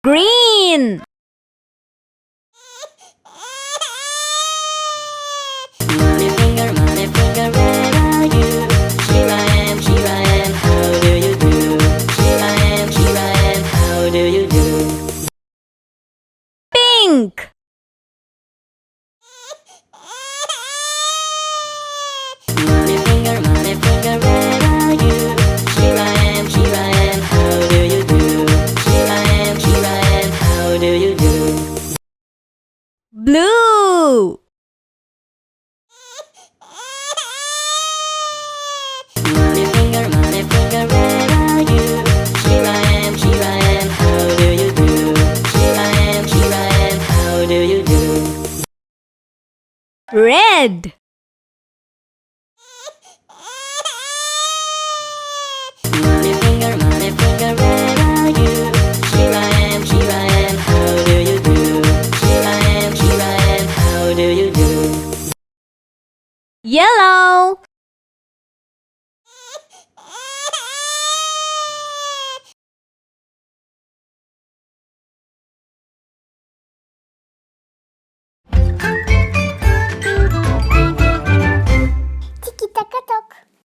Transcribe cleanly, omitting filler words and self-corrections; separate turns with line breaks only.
Green.
Money finger, where are you? Here I am, how do you do? Here I am, how do you do?
Pink.
Money finger, where are you? Here I am, how do you do? Here I am, how do you do?
Blue.
Money finger, where are you? Here I am, how do you do? Here I am, how do you do?
Red.